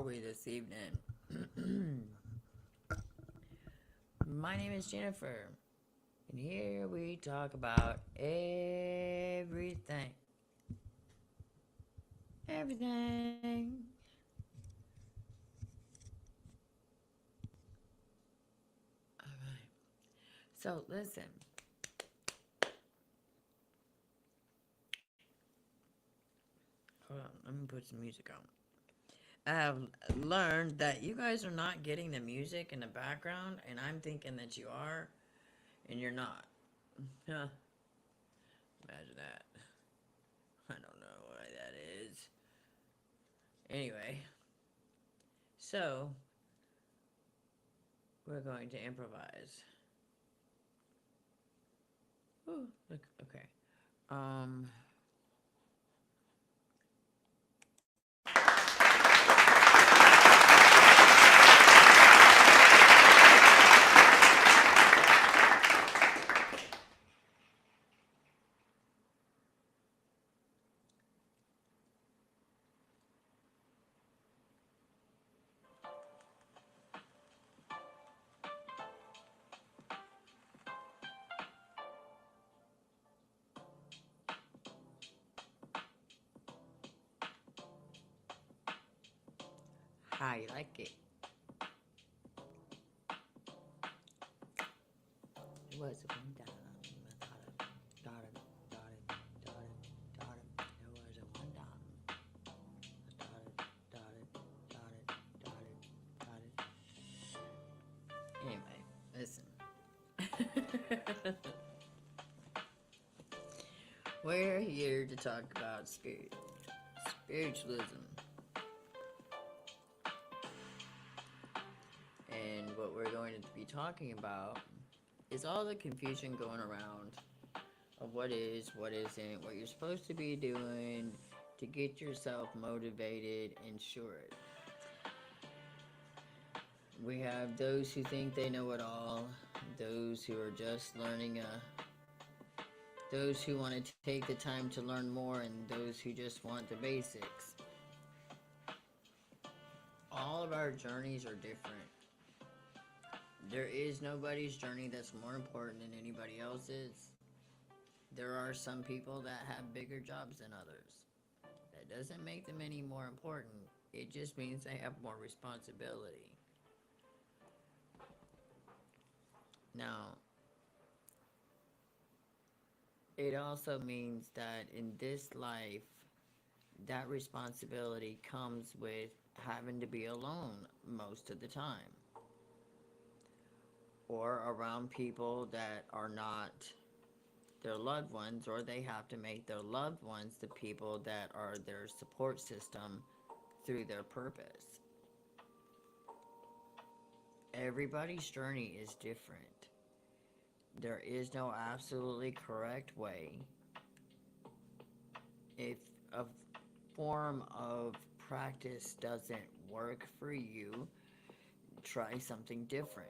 are we this evening? My name is Jennifer, and here we talk about everything. Everything. Alright. So, listen. Hold on, let me put some music on. I have learned that you guys are not getting the music in the background, and I'm thinking that you are, and you're not. Huh. Imagine that. I don't know why that is. Anyway, so we're going to improvise. Ooh, look, okay. How you like it? It was a one dollar. It was a $1. Anyway, listen. We're here to talk about spiritualism. And what we're going to be talking about is all the confusion going around of what is, what isn't, what you're supposed to be doing to get yourself motivated and sure. We have those who think they know it all, those who are just learning, those who want to take the time to learn more, and those who just want the basics. All of our journeys are different. There is nobody's journey that's more important than anybody else's. There are some people that have bigger jobs than others. That doesn't make them any more important. It just means they have more responsibility. Now, it also means that in this life, that responsibility comes with having to be alone most of the time, or around people that are not their loved ones, or they have to make their loved ones the people that are their support system through their purpose. Everybody's journey is different. There is no absolutely correct way. If a form of practice doesn't work for you, try something different.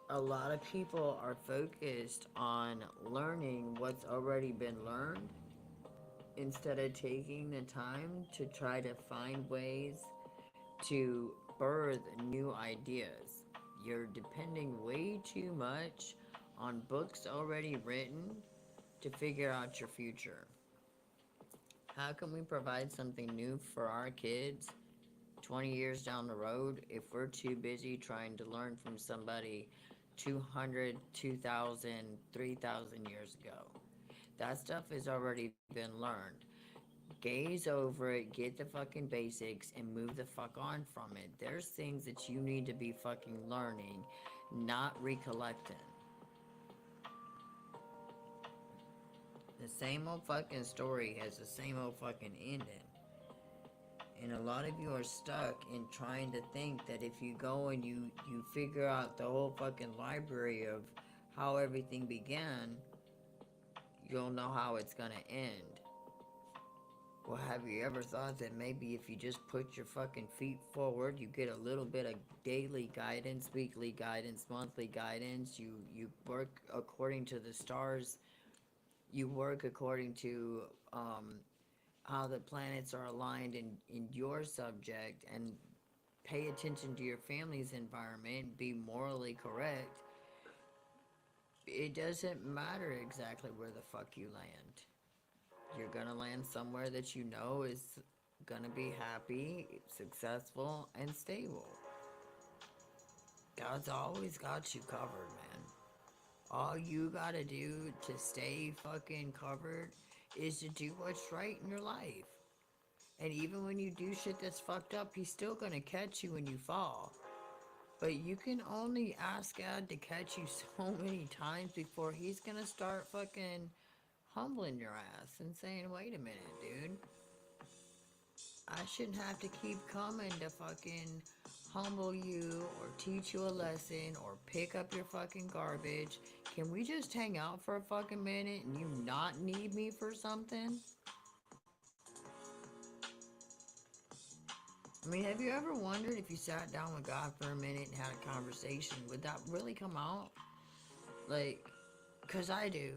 A lot of people are focused on learning what's already been learned instead of taking the time to try to find ways to birth new ideas. You're depending way too much on books already written to figure out your future. How can we provide something new for our kids 20 years down the road if we're too busy trying to learn from somebody 200, 2,000, 3,000 years ago? That stuff has already been learned. Gaze over it, get the fucking basics, and move the fuck on from it. There's things that you need to be fucking learning, not recollecting. The same old fucking story has the same old fucking ending. And a lot of you are stuck in trying to think that if you go and you figure out the whole fucking library of how everything began, you'll know how it's gonna end. Well, have you ever thought that maybe if you just put your fucking feet forward, you get a little bit of daily guidance, weekly guidance, monthly guidance, you work according to the stars, you work according to how the planets are aligned in your subject, and pay attention to your family's environment, be morally correct, it doesn't matter exactly where the fuck you land. You're gonna land somewhere that you know is gonna be happy, successful, and stable. God's always got you covered, man. All you gotta do to stay fucking covered is to do what's right in your life. And even when you do shit that's fucked up, he's still gonna catch you when you fall. But you can only ask God to catch you so many times before he's gonna start fucking humbling your ass and saying, wait a minute, dude. I shouldn't have to keep coming to fucking humble you or teach you a lesson or pick up your fucking garbage. Can we just hang out for a fucking minute and you not need me for something? I mean, have you ever wondered if you sat down with God for a minute and had a conversation, would that really come out? Like, cause I do.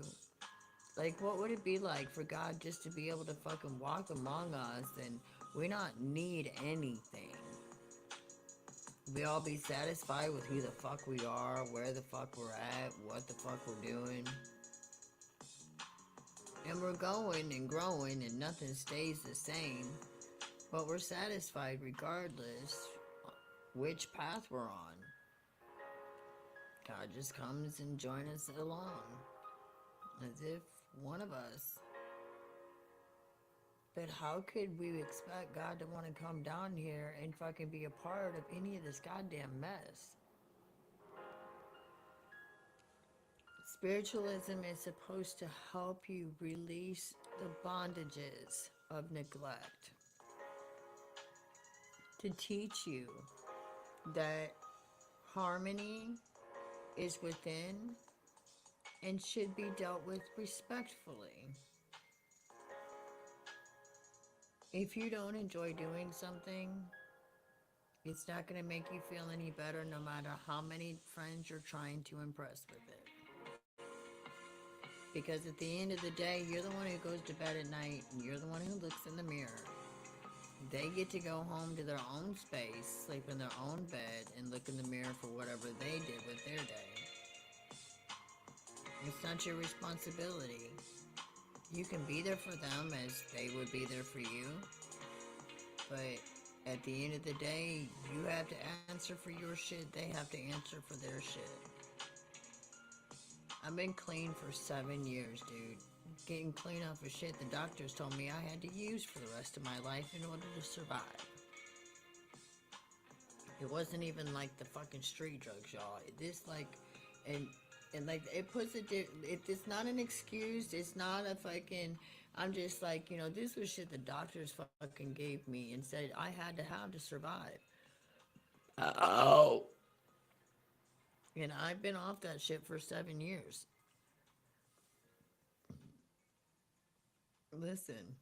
Like, what would it be like for God just to be able to fucking walk among us and we not need anything? We all be satisfied with who the fuck we are, where the fuck we're at, what the fuck we're doing. And we're going and growing and nothing stays the same. But we're satisfied regardless which path we're on. God just comes and joins us along. As if one of us. But how could we expect God to want to come down here and fucking be a part of any of this goddamn mess? Spiritualism is supposed to help you release the bondages of neglect. To teach you that harmony is within and should be dealt with respectfully. If you don't enjoy doing something, it's not going to make you feel any better no matter how many friends you're trying to impress with it. Because at the end of the day, you're the one who goes to bed at night and you're the one who looks in the mirror. They get to go home to their own space, sleep in their own bed, and look in the mirror for whatever they did with their day. It's not your responsibility. You can be there for them as they would be there for you. But at the end of the day, you have to answer for your shit. They have to answer for their shit. I've been clean for 7 years, dude. Getting clean off of shit the doctors told me I had to use for the rest of my life in order to survive. It wasn't even like the fucking street drugs, y'all. This like, and like, it puts it, it's not an excuse, it's not a fucking, I'm just like, you know, this was shit the doctors fucking gave me and said I had to have to survive. Oh. And I've been off that shit for 7 years. Listen.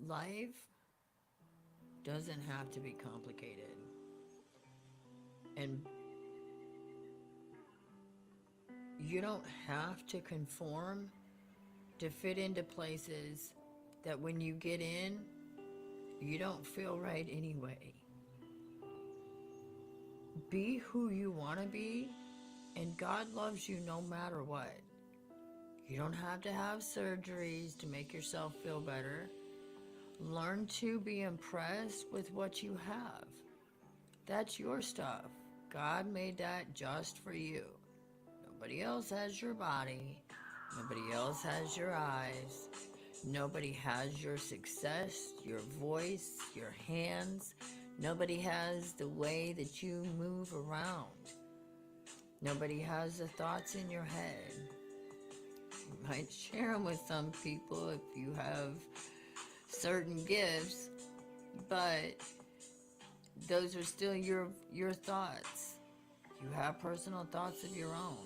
Life doesn't have to be complicated. And you don't have to conform to fit into places that when you get in, you don't feel right anyway. Be who you want to be, and God loves you no matter what. You don't have to have surgeries to make yourself feel better. Learn to be impressed with what you have. That's your stuff. God made that just for you. Nobody else has your body. Nobody else has your eyes. Nobody has your success, your voice, your hands. Nobody has the way that you move around. Nobody has the thoughts in your head. You might share them with some people if you have certain gifts, but those are still your thoughts. You have personal thoughts of your own.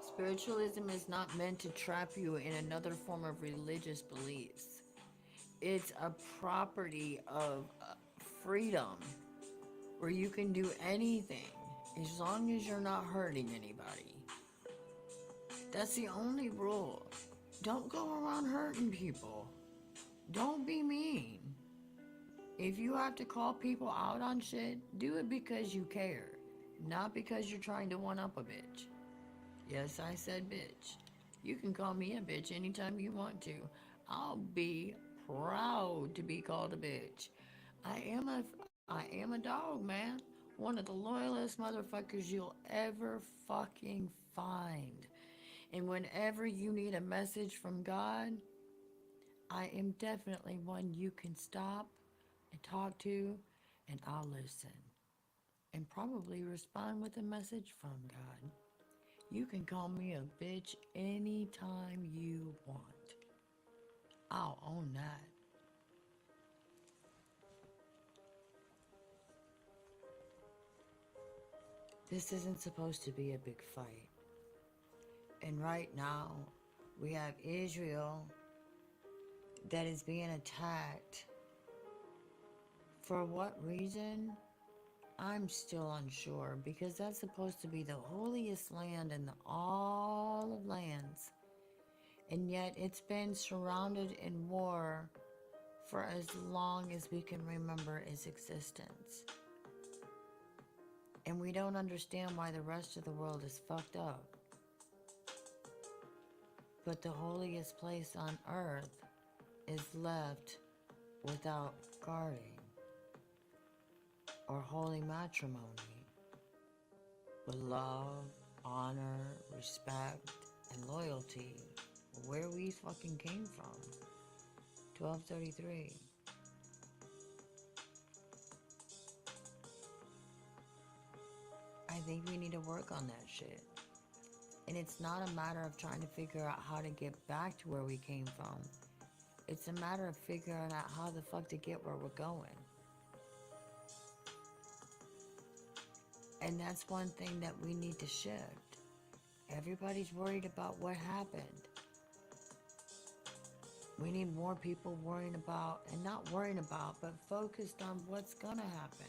Spiritualism is not meant to trap you in another form of religious beliefs. It's a property of freedom where you can do anything As long as you're not hurting anybody. That's the only rule. Don't go around hurting people. Don't be mean. If you have to call people out on shit, do it because you care, not because you're trying to one-up a bitch. Yes, I said bitch. You can call me a bitch anytime you want to. I'll be proud to be called a bitch. I am a dog, man. One of the loyalest motherfuckers you'll ever fucking find. And whenever you need a message from God, I am definitely one you can stop and talk to, and I'll listen. And probably respond with a message from God. You can call me a bitch anytime you want. I'll own that. This isn't supposed to be a big fight. And right now, we have Israel that is being attacked. For what reason? I'm still unsure, because that's supposed to be the holiest land in all of lands. And yet it's been surrounded in war for as long as we can remember its existence. And we don't understand why the rest of the world is fucked up. But the holiest place on earth is left without guarding or holy matrimony with love, honor, respect, and loyalty, where we fucking came from. 1233. I think we need to work on that shit. And it's not a matter of trying to figure out how to get back to where we came from. It's a matter of figuring out how the fuck to get where we're going. And that's one thing that we need to shift. Everybody's worried about what happened. We need more people worrying about, and not worrying about, but focused on what's gonna happen,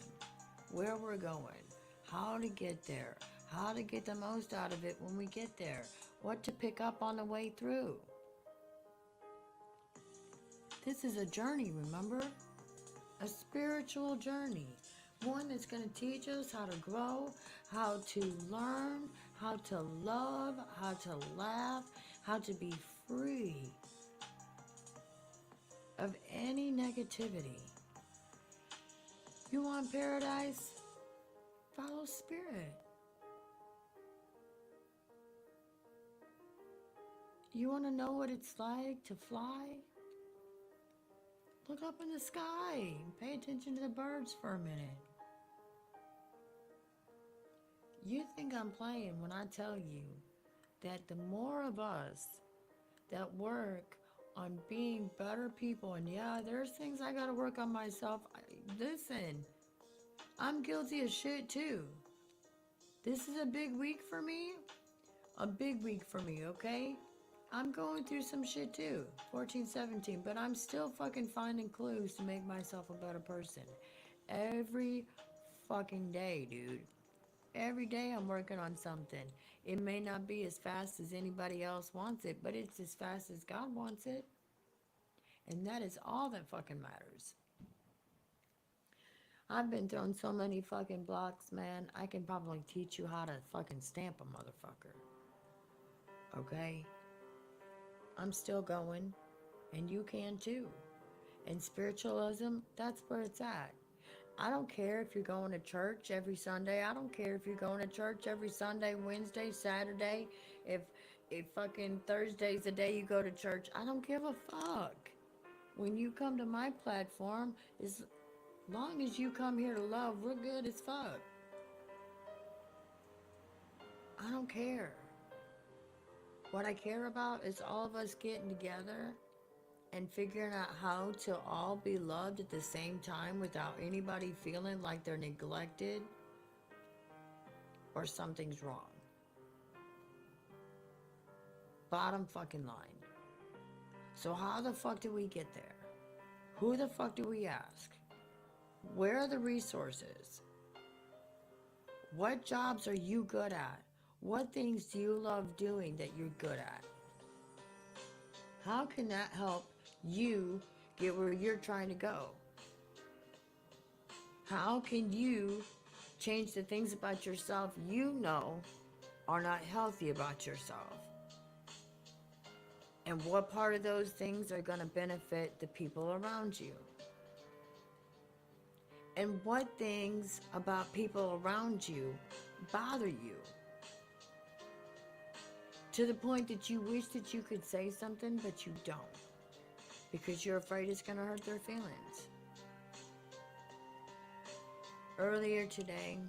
where we're going, how to get there, how to get the most out of it when we get there, what to pick up on the way through. This is a journey, remember? A spiritual journey. One that's going to teach us how to grow, how to learn, how to love, how to laugh, how to be free of any negativity. You want paradise? Follow spirit. You want to know what it's like to fly? Look up in the sky. Pay attention to the birds for a minute. You think I'm playing when I tell you that the more of us that work on being better people, and yeah, there's things I gotta work on myself. Listen, I'm guilty of shit too. This is a big week for me. A big week for me, okay? I'm going through some shit too, 14, 17, but I'm still fucking finding clues to make myself a better person. Every fucking day, dude. Every day I'm working on something. It may not be as fast as anybody else wants it, but it's as fast as God wants it. And that is all that fucking matters. I've been thrown so many fucking blocks, man. I can probably teach you how to fucking stamp a motherfucker. Okay? I'm still going, and you can too. And spiritualism, that's where it's at. I don't care if you're going to church every Sunday. I don't care if you're going to church every Sunday, Wednesday, Saturday. If fucking Thursday's the day you go to church, I don't give a fuck. When you come to my platform, as long as you come here to love, we're good as fuck. I don't care. What I care about is all of us getting together and figuring out how to all be loved at the same time without anybody feeling like they're neglected or something's wrong. Bottom fucking line. So how the fuck do we get there? Who the fuck do we ask? Where are the resources? What jobs are you good at? What things do you love doing that you're good at? How can that help you get where you're trying to go? How can you change the things about yourself you know are not healthy about yourself? And what part of those things are going to benefit the people around you? And what things about people around you bother you? To the point that you wish that you could say something, but you don't. Because you're afraid it's going to hurt their feelings. Earlier today,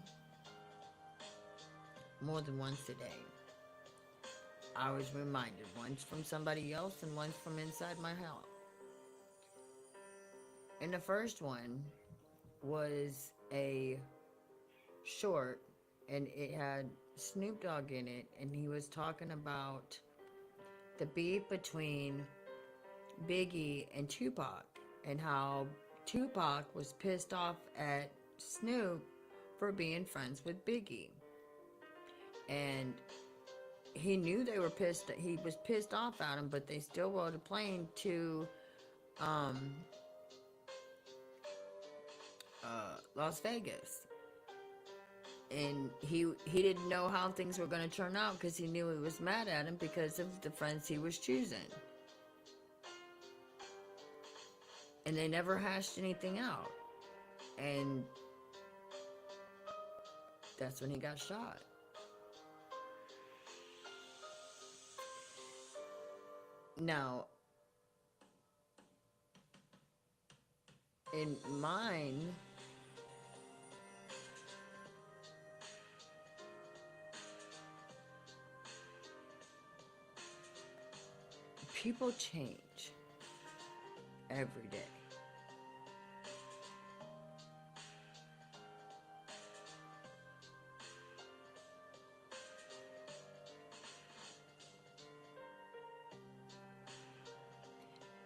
more than once today, I was reminded, once from somebody else and once from inside my house. And the first one was a short, and it had Snoop Dogg in it, and he was talking about the beef between Biggie and Tupac, and how Tupac was pissed off at Snoop for being friends with Biggie. And he knew they were pissed, he was pissed off at him, but they still rode a plane to Las Vegas. And he didn't know how things were going to turn out because he knew he was mad at him because of the friends he was choosing. And they never hashed anything out. And that's when he got shot. Now, in mine, people change every day.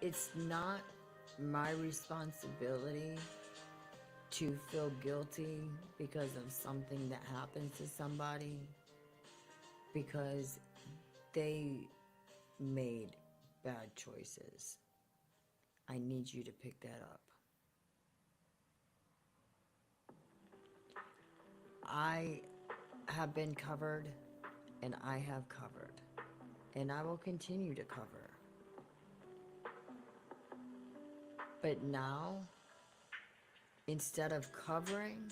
It's not my responsibility to feel guilty because of something that happens to somebody, because they made bad choices. I need you to pick that up. I have been covered, and I have covered, and I will continue to cover. But now, instead of covering,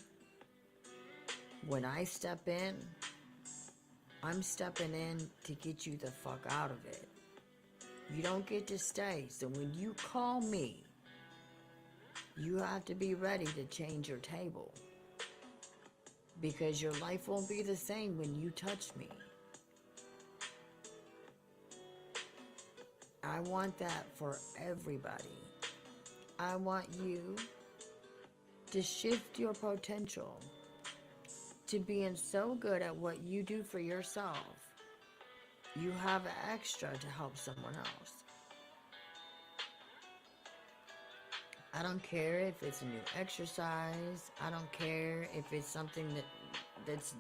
when I step in, I'm stepping in to get you the fuck out of it. You don't get to stay. So when you call me, you have to be ready to change your table. Because your life won't be the same when you touch me. I want that for everybody. I want you to shift your potential to being so good at what you do for yourself, you have extra to help someone else. I don't care if it's a new exercise. I don't care if it's something that's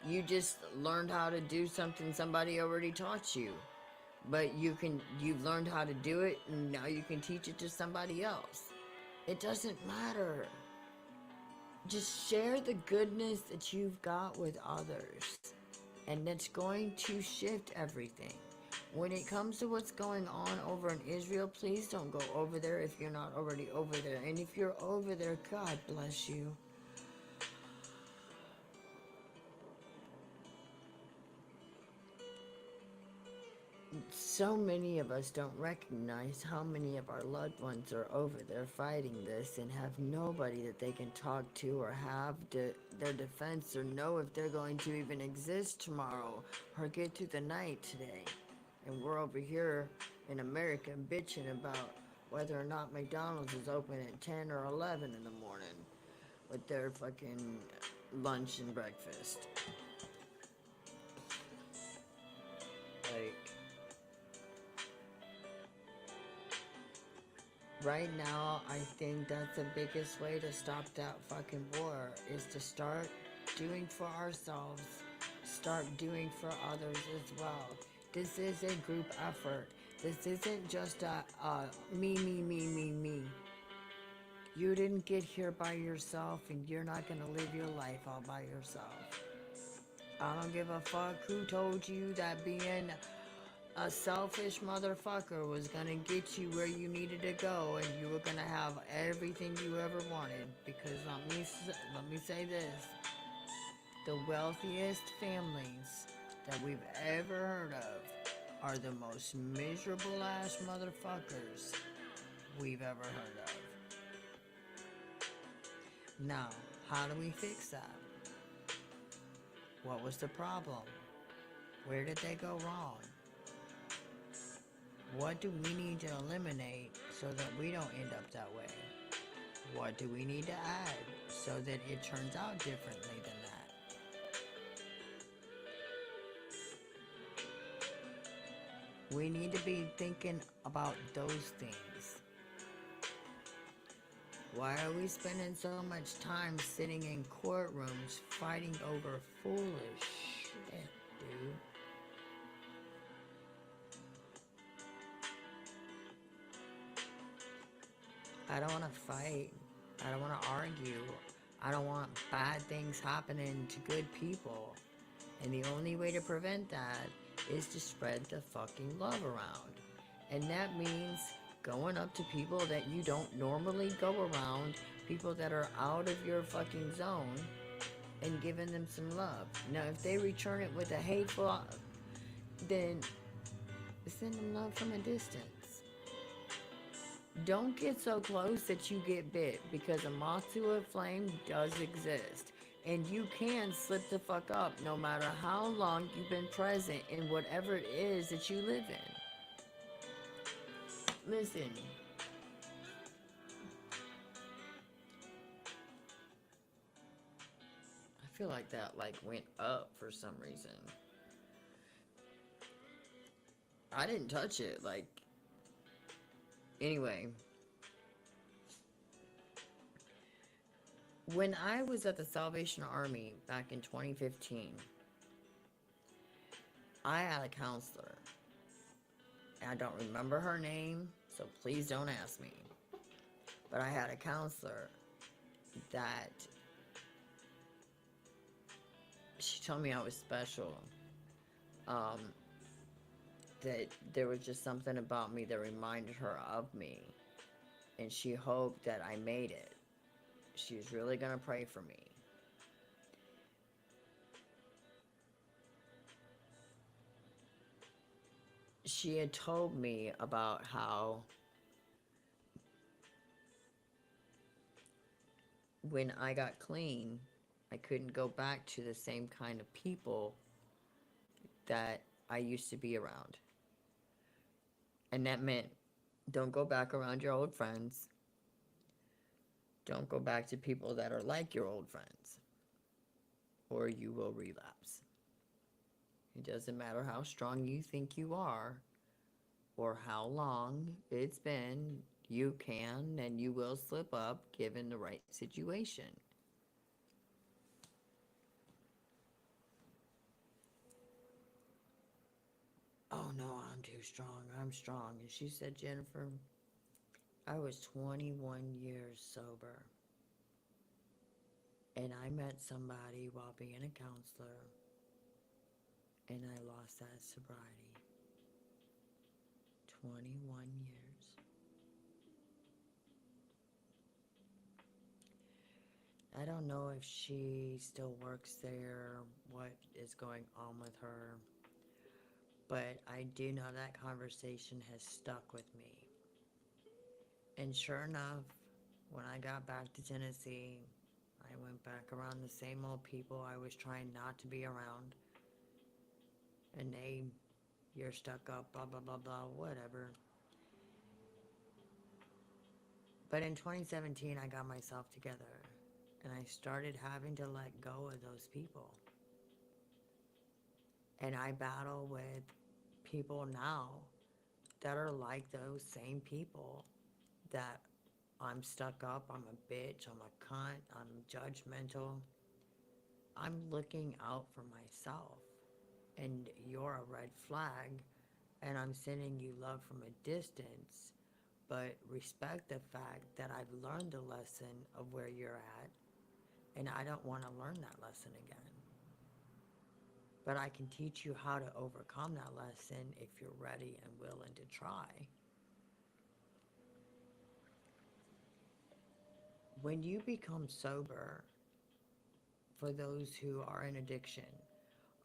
you just learned how to do something somebody already taught you. But you've learned how to do it, and now you can teach it to somebody else. It doesn't matter. Just share the goodness that you've got with others, and that's going to shift everything. When it comes to what's going on over in Israel, please don't go over there if you're not already over there. And if you're over there, God bless you. So many of us don't recognize how many of our loved ones are over there fighting this and have nobody that they can talk to or have their defense or know if they're going to even exist tomorrow or get through the night today. And we're over here in America bitching about whether or not McDonald's is open at 10 or 11 in the morning with their fucking lunch and breakfast. Like, right now, I think that's the biggest way to stop that fucking war is to start doing for ourselves, start doing for others as well. This is a group effort. This isn't just a me. You didn't get here by yourself, and you're not going to live your life all by yourself. I don't give a fuck who told you that being a selfish motherfucker was going to get you where you needed to go and you were going to have everything you ever wanted. Because let me say this. The wealthiest families that we've ever heard of are the most miserable ass motherfuckers we've ever heard of. Now, how do we fix that? What was the problem? Where did they go wrong? What do we need to eliminate so that we don't end up that way? What do we need to add so that it turns out differently than that? We need to be thinking about those things. Why are we spending so much time sitting in courtrooms fighting over foolish shit, dude? I don't want to fight. I don't want to argue. I don't want bad things happening to good people. And the only way to prevent that is to spread the fucking love around. And that means going up to people that you don't normally go around, people that are out of your fucking zone, and giving them some love. Now, if they return it with a hateful, then send them love from a distance. Don't get so close that you get bit, because a moth to a flame does exist. And you can slip the fuck up no matter how long you've been present in whatever it is that you live in. Listen. I feel like that went up for some reason. I didn't touch it, anyway. When I was at the Salvation Army back in 2015, I had a counselor. I don't remember her name, so please don't ask me. But I had a counselor that she told me I was special. That there was just something about me that reminded her of me. And she hoped that I made it. She was really going to pray for me. She had told me about how when I got clean, I couldn't go back to the same kind of people that I used to be around. And that meant don't go back around your old friends. Don't go back to people that are like your old friends, or you will relapse. It doesn't matter how strong you think you are, or how long it's been, you can and you will slip up given the right situation. Oh no, I'm too strong, I'm strong. And she said, Jennifer, I was 21 years sober. And I met somebody while being a counselor, and I lost that sobriety. 21 years. I don't know if she still works there, what is going on with her, but I do know that conversation has stuck with me. And sure enough, when I got back to Tennessee, I went back around the same old people I was trying not to be around. And you're stuck up, blah, blah, blah, blah, whatever. But in 2017, I got myself together. And I started having to let go of those people. And I battle with people now that are like those same people, that I'm stuck up, I'm a bitch, I'm a cunt, I'm judgmental. I'm looking out for myself, and you're a red flag, and I'm sending you love from a distance, but respect the fact that I've learned the lesson of where you're at, and I don't want to learn that lesson again. But I can teach you how to overcome that lesson if you're ready and willing to try. When you become sober, for those who are in addiction,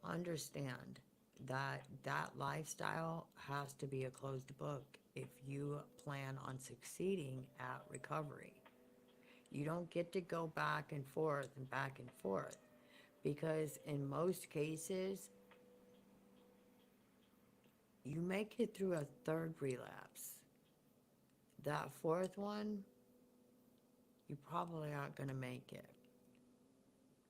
understand that that lifestyle has to be a closed book if you plan on succeeding at recovery. You don't get to go back and forth and back and forth, because in most cases, you make it through a third relapse. That fourth one, you probably aren't going to make it.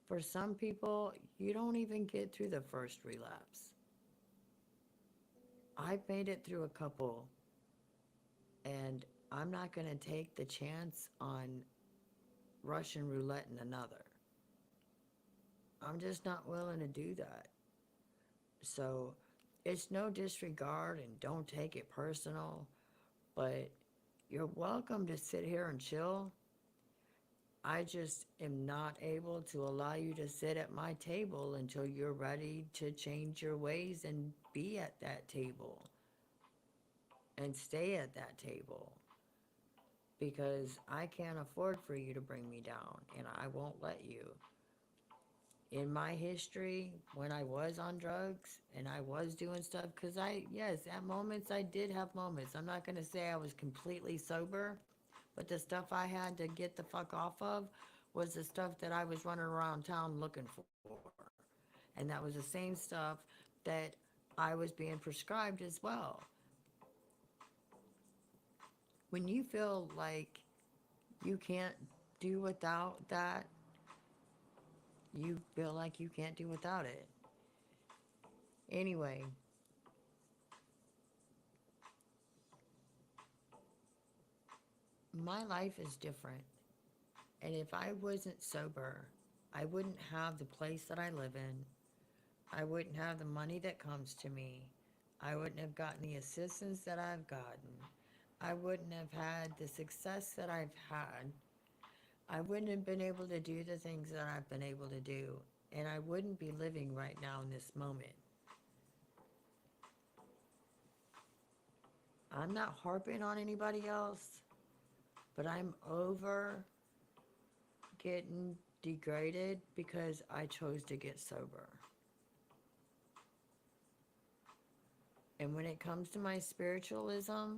For some people, you don't even get through the first relapse. I've made it through a couple, and I'm not going to take the chance on Russian roulette in another. I'm just not willing to do that. So it's no disregard, and don't take it personal, but you're welcome to sit here and chill. I just am not able to allow you to sit at my table until you're ready to change your ways and be at that table and stay at that table, because I can't afford for you to bring me down, and I won't let you. In my history, when I was on drugs and I was doing stuff, because yes, at moments I did have moments. I'm not going to say I was completely sober, but the stuff I had to get the fuck off of was the stuff that I was running around town looking for. And that was the same stuff that I was being prescribed as well. When you feel like you can't do without that, you feel like you can't do without it. Anyway, my life is different. And if I wasn't sober, I wouldn't have the place that I live in. I wouldn't have the money that comes to me. I wouldn't have gotten the assistance that I've gotten. I wouldn't have had the success that I've had. I wouldn't have been able to do the things that I've been able to do. And I wouldn't be living right now in this moment. I'm not harping on anybody else, but I'm over getting degraded because I chose to get sober. And when it comes to my spiritualism,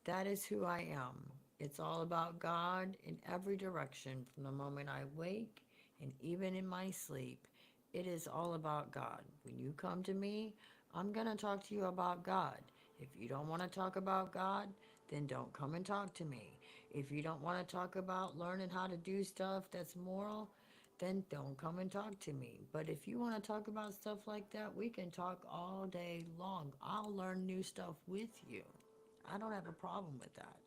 that is who I am. It's all about God in every direction, from the moment I wake and even in my sleep. It is all about God. When you come to me, I'm going to talk to you about God. If you don't want to talk about God, then don't come and talk to me. If you don't want to talk about learning how to do stuff that's moral, then don't come and talk to me. But if you want to talk about stuff like that, we can talk all day long. I'll learn new stuff with you. I don't have a problem with that.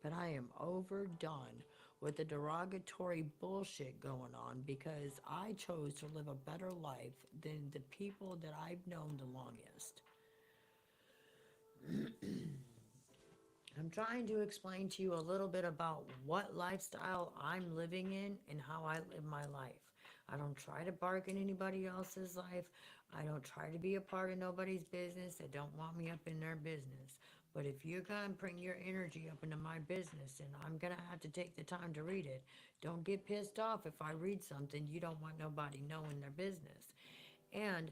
But I am overdone with the derogatory bullshit going on, because I chose to live a better life than the people that I've known the longest. I'm trying to explain to you a little bit about what lifestyle I'm living in and how I live my life. I don't try to bark in anybody else's life. I don't try to be a part of nobody's business. They don't want me up in their business. But if you're going to bring your energy up into my business, and I'm going to have to take the time to read it, don't get pissed off if I read something you don't want nobody knowing their business. And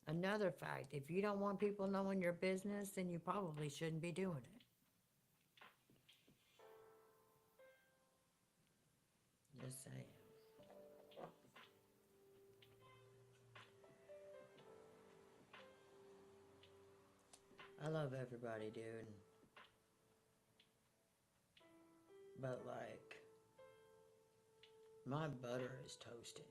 another fact, if you don't want people knowing your business, then you probably shouldn't be doing it. Just saying. I love everybody, dude. But like, my butter is toasted.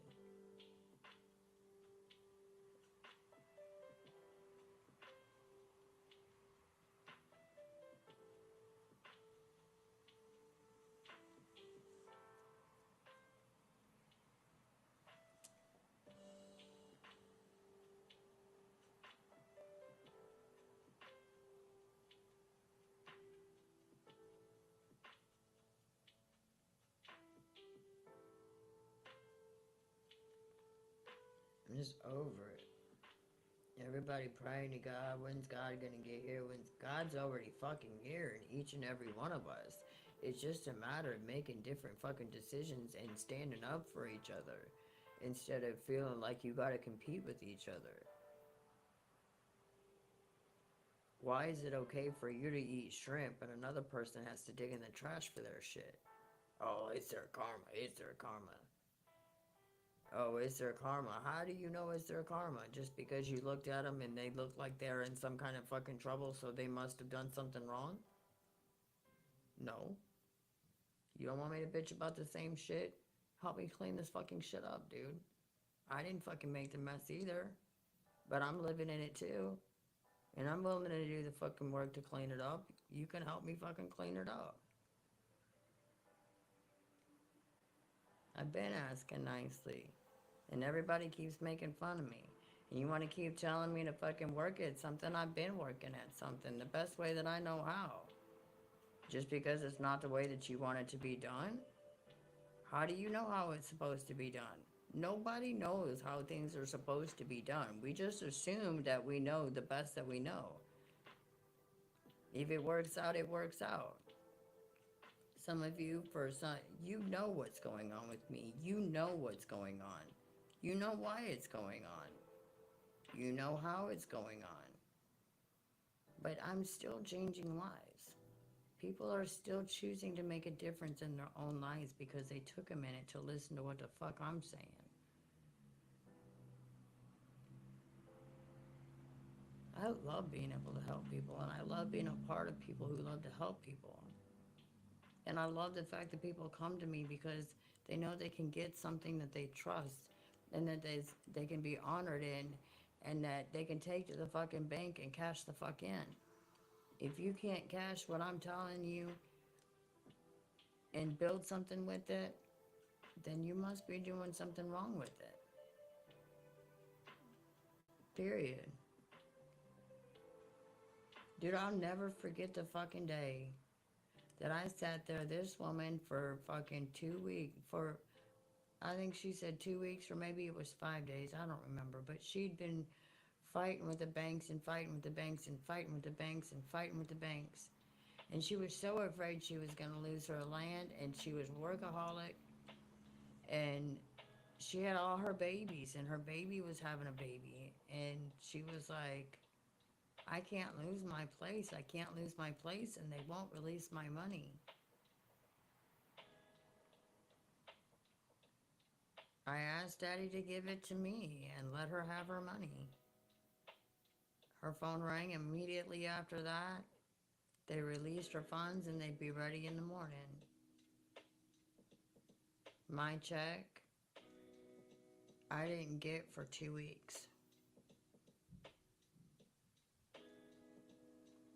just over it. Everybody praying to God, when's God gonna get here? When God's already fucking here in each and every one of us. It's just a matter of making different fucking decisions and standing up for each other instead of feeling like you gotta compete with each other. Why is it okay for you to eat shrimp and another person has to dig in the trash for their shit? Oh, it's their karma. It's their karma. Oh, it's their karma. How do you know it's their karma? Just because you looked at them and they look like they're in some kind of fucking trouble, so they must have done something wrong? No. You don't want me to bitch about the same shit? Help me clean this fucking shit up, dude. I didn't fucking make the mess either. But I'm living in it too. And I'm willing to do the fucking work to clean it up. You can help me fucking clean it up. I've been asking nicely. And everybody keeps making fun of me. And you want to keep telling me to fucking work at something? I've been working at something the best way that I know how. Just because it's not the way that you want it to be done? How do you know how it's supposed to be done? Nobody knows how things are supposed to be done. We just assume that we know the best that we know. If it works out, it works out. Some of you, you know what's going on with me. You know what's going on. You know why it's going on. You know how it's going on. But I'm still changing lives. People are still choosing to make a difference in their own lives because they took a minute to listen to what the fuck I'm saying. I love being able to help people, and I love being a part of people who love to help people. And I love the fact that people come to me because they know they can get something that they trust and that they can be honored in and that they can take to the fucking bank and cash the fuck in. If you can't cash what I'm telling you and build something with it, then you must be doing something wrong with it. Period. Dude, I'll never forget the fucking day that I sat there, this woman, for fucking 2 weeks, I think she said 2 weeks, or maybe it was 5 days, I don't remember, but she'd been fighting with the banks and fighting with the banks and fighting with the banks and fighting with the banks. And she was so afraid she was going to lose her land, and she was workaholic, and she had all her babies, and her baby was having a baby, and she was like, I can't lose my place, I can't lose my place, and they won't release my money. I asked Daddy to give it to me and let her have her money. Her phone rang immediately after that. They released her funds and they'd be ready in the morning. My check, I didn't get for 2 weeks.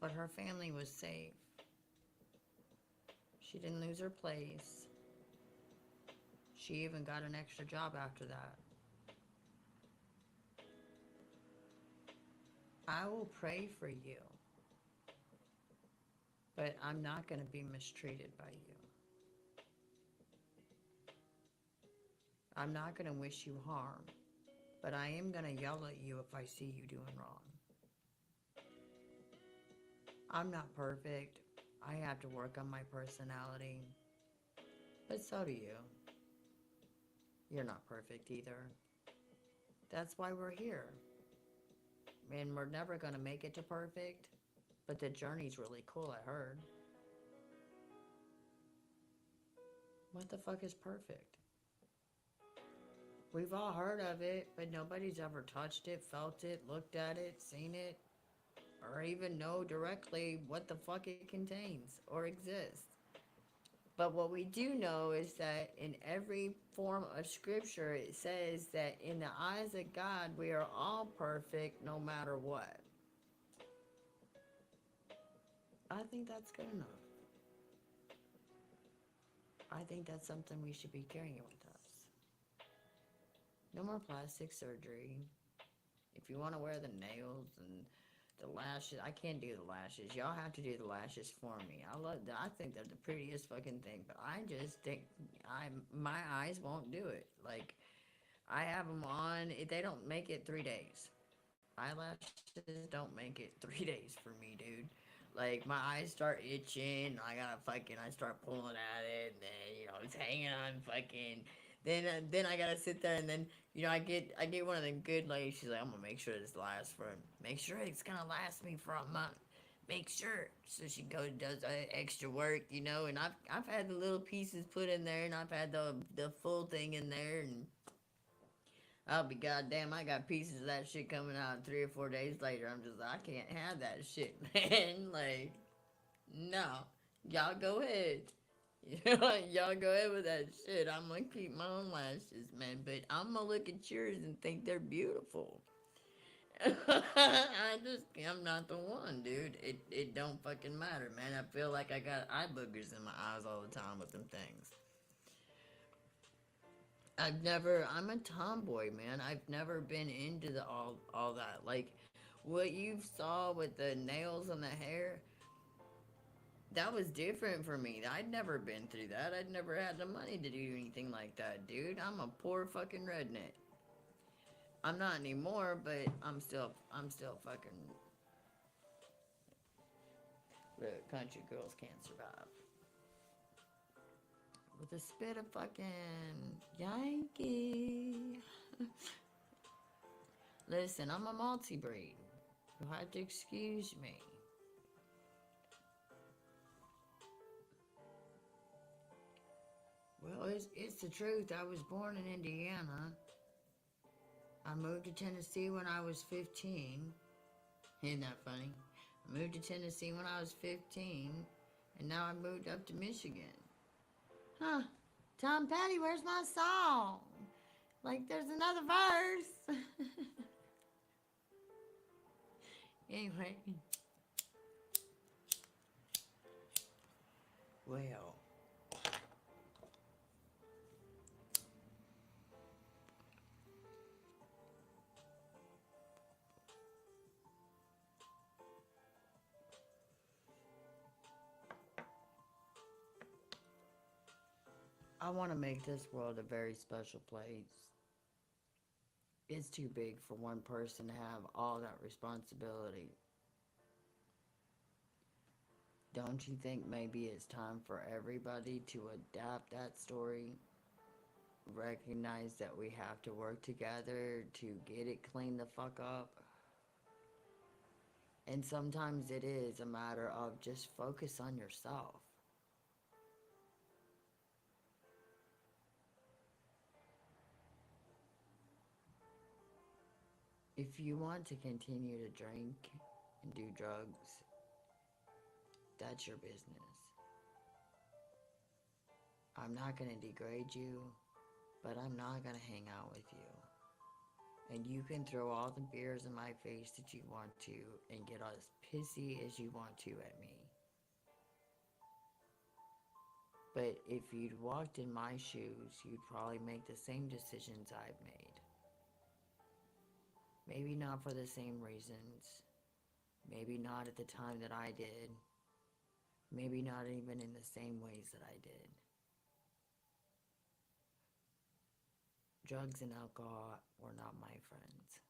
But her family was safe. She didn't lose her place. She even got an extra job after that. I will pray for you, but I'm not going to be mistreated by you. I'm not going to wish you harm, but I am going to yell at you if I see you doing wrong. I'm not perfect. I have to work on my personality, but so do you. You're not perfect either. That's why we're here. And we're never going to make it to perfect, but the journey's really cool, I heard. What the fuck is perfect? We've all heard of it, but nobody's ever touched it, felt it, looked at it, seen it, or even know directly what the fuck it contains or exists. But what we do know is that in every form of scripture, it says that in the eyes of God, we are all perfect no matter what. I think that's good enough. I think that's something we should be carrying with us. No more plastic surgery. If you want to wear the nails and the lashes, I can't do the lashes. Y'all have to do the lashes for me. I think they're the prettiest fucking thing, but I just think my eyes won't do it. Like, I have them on. They don't make it 3 days. Eyelashes don't make it 3 days for me, dude. Like, my eyes start itching. I start pulling at it, and then, it's hanging on fucking. Then I gotta sit there, and then, I get one of the good ladies. She's like, I'm gonna make sure this lasts make sure it's gonna last me for a month. Make sure. So she goes does extra work, and I've had the little pieces put in there, and I've had the full thing in there, and I'll be goddamn. I got pieces of that shit coming out 3 or 4 days later. I'm just like, I can't have that shit, man. Like, no, y'all go ahead. Y'all go ahead with that shit. I'm gonna keep my own lashes, man. But I'm gonna look at yours and think they're beautiful. I'm not the one, dude. It don't fucking matter, man. I feel like I got eye boogers in my eyes all the time with them things. I'm a tomboy, man. I've never been into all that. Like, what you saw with the nails and the hair, that was different for me. I'd never been through that. I'd never had the money to do anything like that, dude. I'm a poor fucking redneck. I'm not anymore, but I'm still fucking. Look, country girls can't survive with a spit of fucking Yankee. Listen, I'm a multi-breed. You'll have to excuse me. Well, it's the truth. I was born in Indiana. I moved to Tennessee when I was 15. Isn't that funny? I moved to Tennessee when I was 15, and now I moved up to Michigan. Huh. Tom Petty, where's my song? Like, there's another verse. Anyway. Well. I want to make this world a very special place. It's too big for one person to have all that responsibility. Don't you think maybe it's time for everybody to adapt that story? Recognize that we have to work together to get it cleaned the fuck up? And sometimes it is a matter of just focus on yourself. If you want to continue to drink and do drugs, that's your business. I'm not going to degrade you, but I'm not going to hang out with you. And you can throw all the beers in my face that you want to and get as pissy as you want to at me. But if you'd walked in my shoes, you'd probably make the same decisions I've made. Maybe not for the same reasons. Maybe not at the time that I did. Maybe not even in the same ways that I did. Drugs and alcohol were not my friends.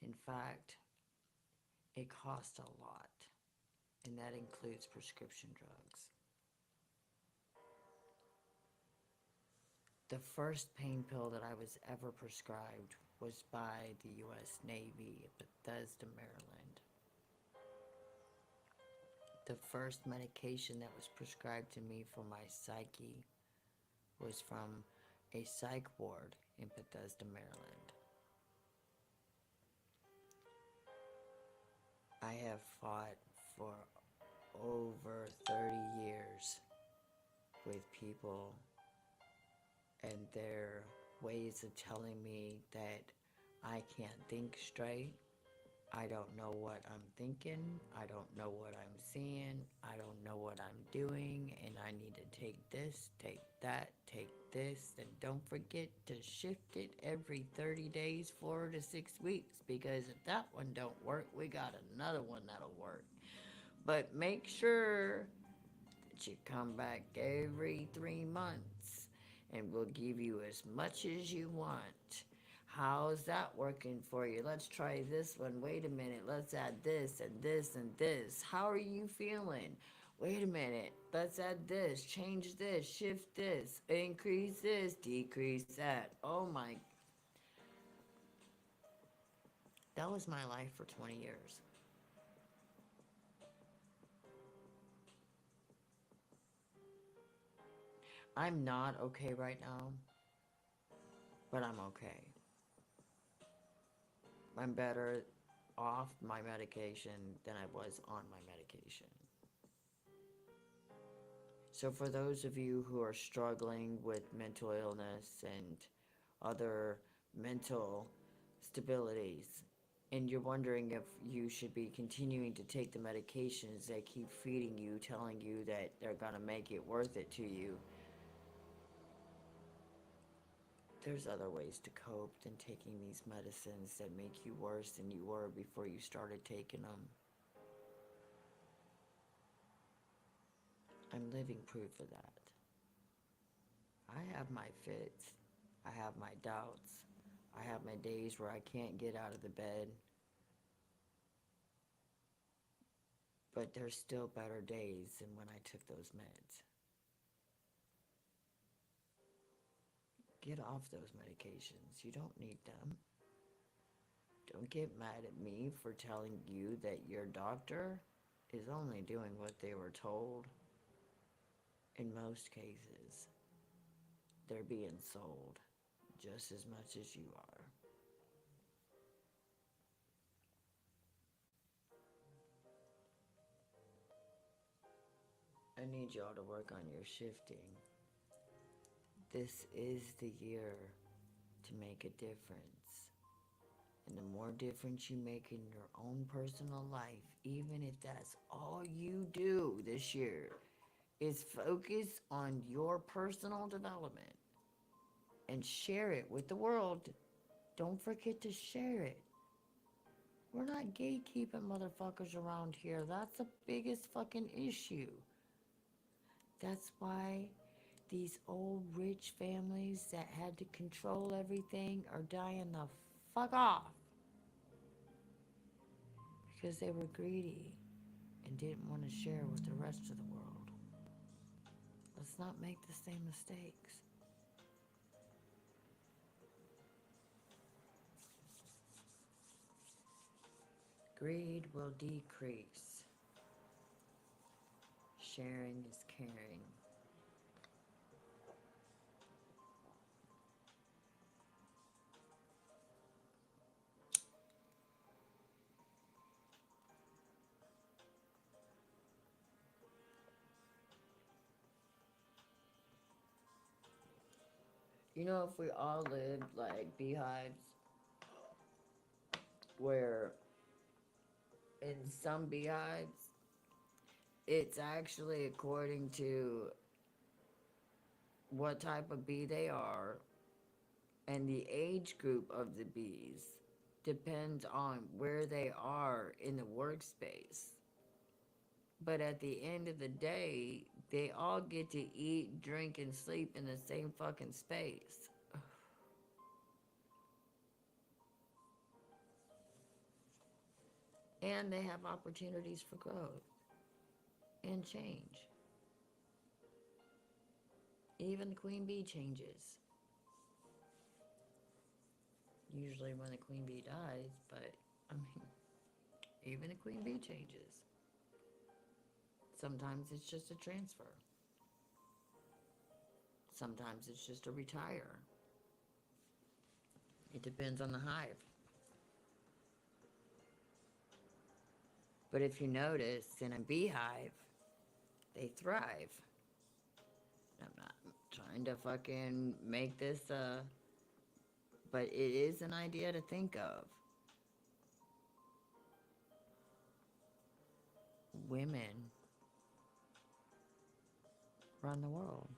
In fact, it costs a lot, and that includes prescription drugs. The first pain pill that I was ever prescribed was by the U.S. Navy at Bethesda, Maryland. The first medication that was prescribed to me for my psyche was from a psych ward in Bethesda, Maryland. I have fought for over 30 years with people and their ways of telling me that I can't think straight. I don't know what I'm thinking. I don't know what I'm seeing. I don't know what I'm doing. And I need to take this, take that, take this. And don't forget to shift it every 30 days, 4 to 6 weeks. Because if that one don't work, we got another one that'll work. But make sure that you come back every 3 months. and we'll give you as much as you want. How's that working for you? Let's try this one. Wait a minute. Let's add this and this and this. How are you feeling? Wait a minute. Let's add this, change this, shift this, increase this, decrease that. Oh my. That was my life for 20 years. I'm not okay right now, but I'm okay. I'm better off my medication than I was on my medication. So for those of you who are struggling with mental illness and other mental stabilities, and you're wondering if you should be continuing to take the medications they keep feeding you, telling you that they're gonna make it worth it to you, there's other ways to cope than taking these medicines that make you worse than you were before you started taking them. I'm living proof of that. I have my fits. I have my doubts. I have my days where I can't get out of the bed. But there's still better days than when I took those meds. Get off those medications. You don't need them. Don't get mad at me for telling you that your doctor is only doing what they were told. In most cases, they're being sold just as much as you are. I need y'all to work on your shifting. This is the year to make a difference. And the more difference you make in your own personal life, even if that's all you do this year, is focus on your personal development and share it with the world. Don't forget to share it. We're not gatekeeping motherfuckers around here. That's the biggest fucking issue. That's why these old rich families that had to control everything are dying the fuck off. Because they were greedy and didn't want to share with the rest of the world. Let's not make the same mistakes. Greed will decrease. Sharing is caring. You know, if we all lived like beehives, where in some beehives, it's actually according to what type of bee they are and the age group of the bees depends on where they are in the workspace. But at the end of the day, they all get to eat, drink, and sleep in the same fucking space. And they have opportunities for growth and change. Even the queen bee changes. Usually when the queen bee dies, but I mean, even the queen bee changes. Sometimes it's just a transfer. Sometimes it's just a retire. It depends on the hive. But if you notice, in a beehive, they thrive. I'm not trying to fucking make this, but it is an idea to think of. Women run the world.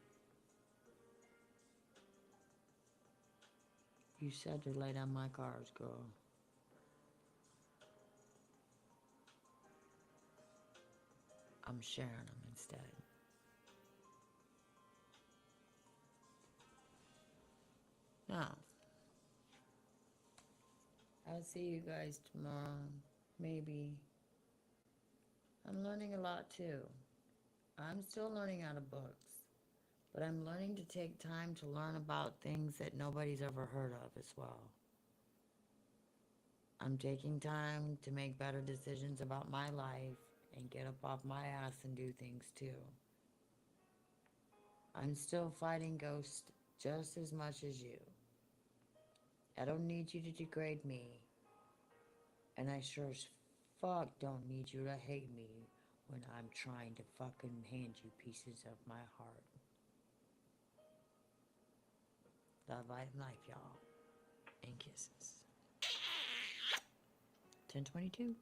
You said to lay down my cards, girl. I'm sharing them instead. Oh. I'll see you guys tomorrow. Maybe. I'm learning a lot too. I'm still learning out of books. But I'm learning to take time to learn about things that nobody's ever heard of as well. I'm taking time to make better decisions about my life and get up off my ass and do things too. I'm still fighting ghosts just as much as you. I don't need you to degrade me. And I sure as fuck don't need you to hate me when I'm trying to fucking hand you pieces of my heart. Love, light, and life, y'all. And kisses. 10:22.